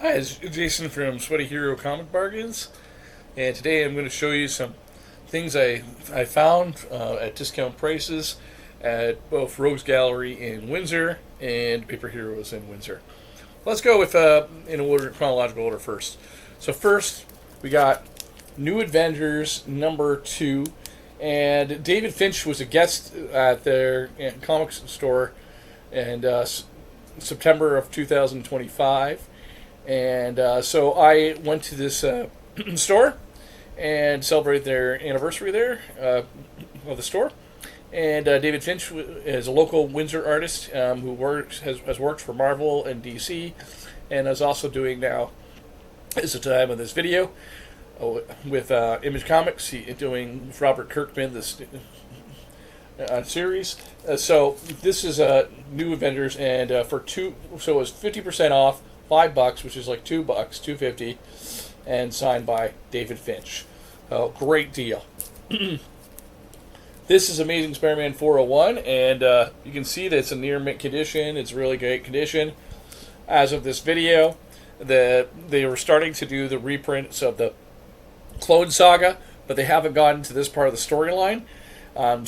Hi, it's Jason from Sweaty Hero Comic Bargains, and today I'm going to show you some things I found at discount prices at both Rogues Gallery in Windsor and Paper Heroes in Windsor. Let's go with in order, chronological order first. So first, we got New Avengers #2, and David Finch was a guest at their comics store in September of 2025. And so I went to this store and celebrated their anniversary there of the store. And David Finch is a local Windsor artist who has worked for Marvel and DC, and is also doing now, is the time of this video, with Image Comics. He's doing with Robert Kirkman this series. So this is New Avengers, and so it was 50% off. $5, which is like $2, $2.50, and signed by David Finch. Oh, great deal. This is Amazing Spider-Man 401, and you can see that it's in near mint condition. It's really great condition. As of this video, they were starting to do the reprints of the Clone Saga, but they haven't gotten to this part of the storyline.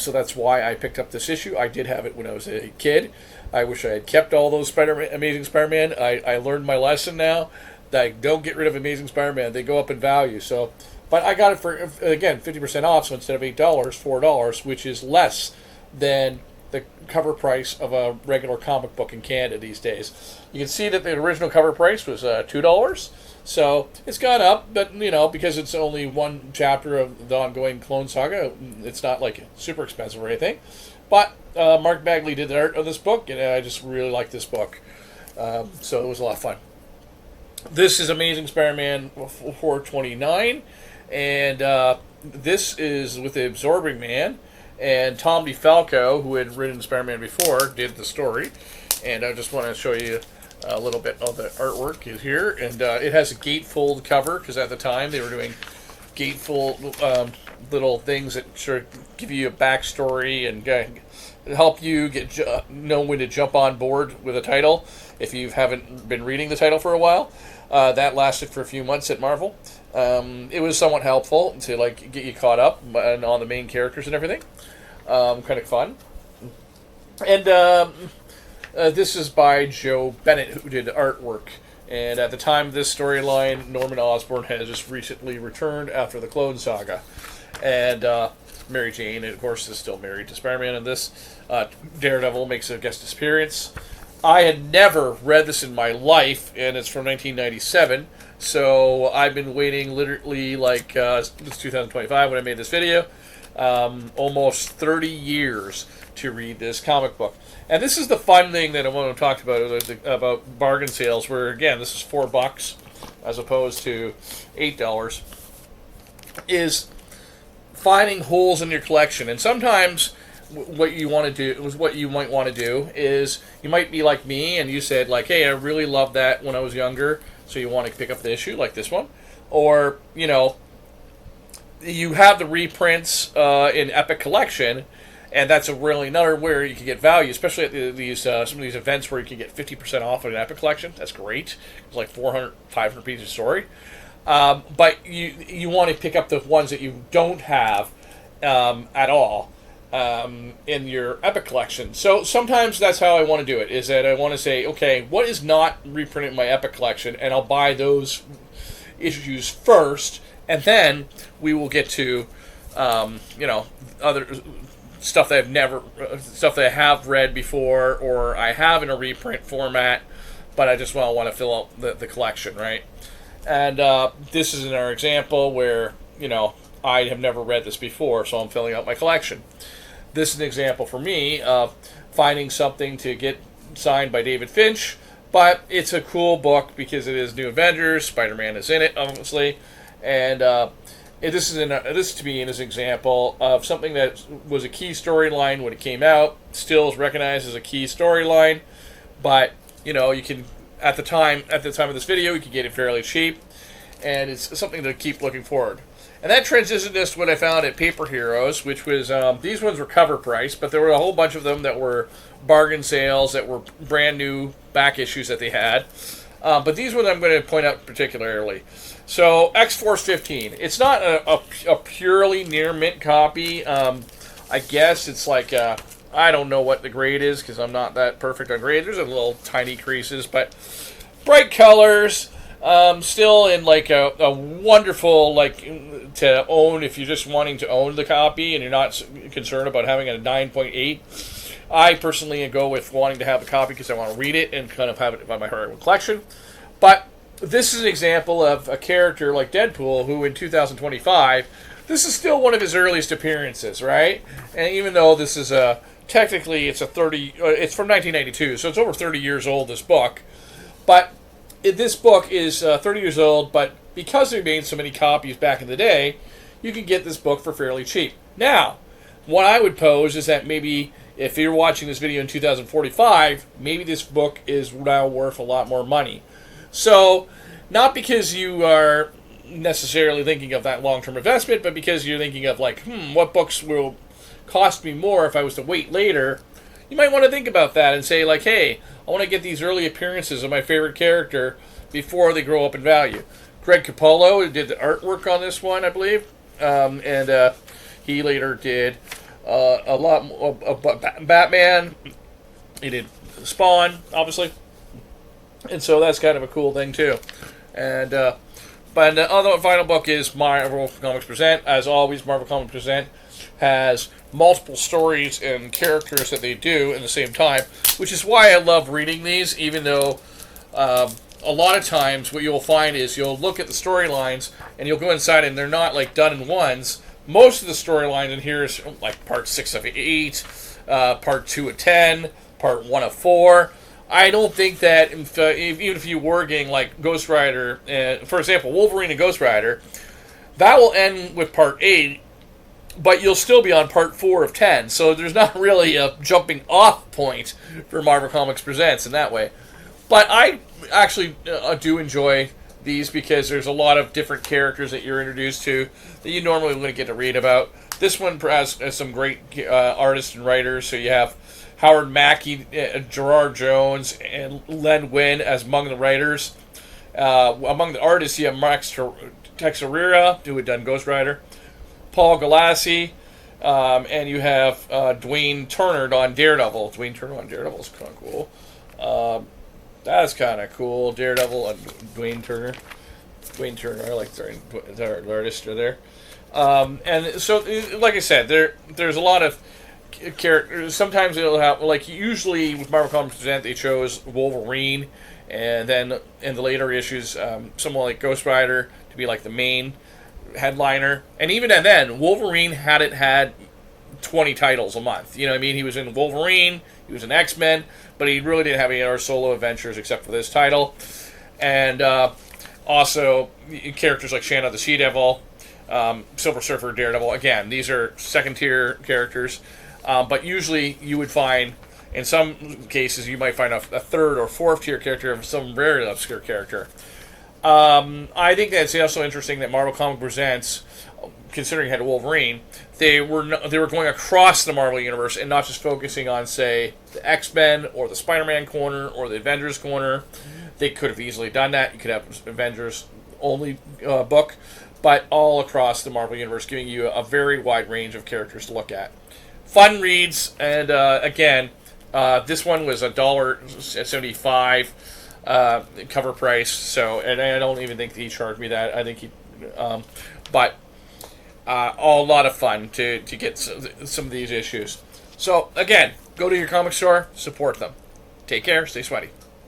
So that's why I picked up this issue. I did have it when I was a kid. I wish I had kept all those Amazing Spider-Man. I learned my lesson now that don't get rid of Amazing Spider-Man. They go up in value. So, but I got it for, again, 50% off. So instead of $8, $4, which is less than the cover price of a regular comic book in Canada these days. You can see that the original cover price was $2. So it's gone up, but because it's only one chapter of the ongoing Clone Saga, it's not like super expensive or anything. But Mark Bagley did the art of this book, and I just really like this book. So it was a lot of fun. This is Amazing Spider-Man 429, and this is with the Absorbing Man, and Tom DeFalco, who had written Spider-Man before, did the story. And I just want to show you a little bit of the artwork is here, and it has a gatefold cover, because at the time they were doing gatefold little things that sort of give you a backstory and help you know when to jump on board with a title if you haven't been reading the title for a while. That lasted for a few months at Marvel. It was somewhat helpful to get you caught up on the main characters and everything. Kind of fun. And this is by Joe Bennett, who did artwork. And at the time of this storyline, Norman Osborn has just recently returned after the Clone Saga. And Mary Jane, of course, is still married to Spider-Man in this. Daredevil makes a guest appearance. I had never read this in my life, and it's from 1997. So I've been waiting literally it's 2025 when I made this video. Almost 30 years to read this comic book. And this is the fun thing that I want to talk about bargain sales, where again this is $4 as opposed to $8, is finding holes in your collection. And sometimes what you might want to do is you might be like me and you said hey, I really loved that when I was younger, so you want to pick up the issue like this one, or you have the reprints in Epic Collection, and that's another where you can get value, especially at these some of these events where you can get 50% off of an Epic Collection. That's great. It's like 400, 500 pieces of story. But you want to pick up the ones that you don't have at all in your Epic Collection. So sometimes that's how I want to do it, is that I want to say, okay, what is not reprinted in my Epic Collection, and I'll buy those issues first, and then we will get to other stuff that I have read before, or I have in a reprint format, but I just want to fill out the collection, right? And this is our example where I have never read this before, so I'm filling out my collection. This is an example for me of finding something to get signed by David Finch, but it's a cool book because it is New Avengers. Spider-Man is in it, obviously, and this to me is an example of something that was a key storyline when it came out, still is recognized as a key storyline, but you can at the time of this video you can get it fairly cheap, and it's something to keep looking forward. And that transitioned us to what I found at Paper Heroes, which was, these ones were cover price, but there were a whole bunch of them that were bargain sales, that were brand new back issues that they had. But these ones I'm going to point out particularly. So X-Force 15. It's not a purely near mint copy. I guess it's like, I don't know what the grade is because I'm not that perfect on grade. There's a little tiny creases, but bright colors. Still in like a wonderful, like, to own if you're just wanting to own the copy and you're not concerned about having a 9.8. I personally go with wanting to have the copy because I want to read it and kind of have it by my heart collection. But this is an example of a character like Deadpool who in 2025, this is still one of his earliest appearances, right? And even though this is technically it's from 1992, so it's over 30 years old, this book. But this book is 30 years old, but because they made so many copies back in the day, you can get this book for fairly cheap. Now, what I would pose is that maybe if you're watching this video in 2045, maybe this book is now worth a lot more money. So, not because you are necessarily thinking of that long-term investment, but because you're thinking of like, what books will cost me more if I was to wait later, you might want to think about that and say like, hey, I want to get these early appearances of my favorite character before they grow up in value. Greg Capullo did the artwork on this one, I believe, and he later did a lot of Batman. He did Spawn, obviously, and so that's kind of a cool thing too. And but the other final book is Marvel Comics Present. As always, Marvel Comics Present has multiple stories and characters that they do in the same time, which is why I love reading these, even though a lot of times what you'll find is you'll look at the storylines and you'll go inside and they're not like done in ones. Most of the storyline in here is like part 6 of 8, part 2 of 10, part 1 of 4. I don't think that even if you were getting like Ghost Rider, for example, Wolverine and Ghost Rider, that will end with part 8, but you'll still be on part 4 of 10. So there's not really a jumping off point for Marvel Comics Presents in that way. But I actually do enjoy these because there's a lot of different characters that you're introduced to that you normally wouldn't get to read about. This one has some great artists and writers. So you have Howard Mackey, Gerard Jones, and Len Wein as among the writers. Among the artists, you have Max Texeira, who had done Ghost Rider, Paul Galassi, and you have Dwayne Turner on Daredevil. Dwayne Turner on Daredevil is kind of cool. That's kind of cool. Daredevil and Dwayne Turner. Dwayne Turner, I like the artist there. And so, like I said, there's a lot of characters. Sometimes it'll have, like, usually with Marvel Comics Present, they chose Wolverine, and then in the later issues, someone like Ghost Rider to be like the main headliner. And even then, Wolverine hadn't had 20 titles a month. You know what I mean? He was in Wolverine, he was in X-Men, but he really didn't have any other solo adventures except for this title. And also characters like Shanna the She-Devil, Silver Surfer, Daredevil. Again, these are second-tier characters, but usually you would find, in some cases, you might find a third or fourth-tier character of some very obscure character. I think that it's also interesting that Marvel Comics Presents, considering it had Wolverine, they were going across the Marvel Universe and not just focusing on, say, the X-Men or the Spider-Man corner or the Avengers corner. They could have easily done that. You could have Avengers-only book, but all across the Marvel Universe, giving you a very wide range of characters to look at. Fun reads, and again, this one was $1.75 cover price. So, and I don't even think he charged me that. I think he, but a lot of fun to get some of these issues. So again, go to your comic store, support them. Take care, stay sweaty.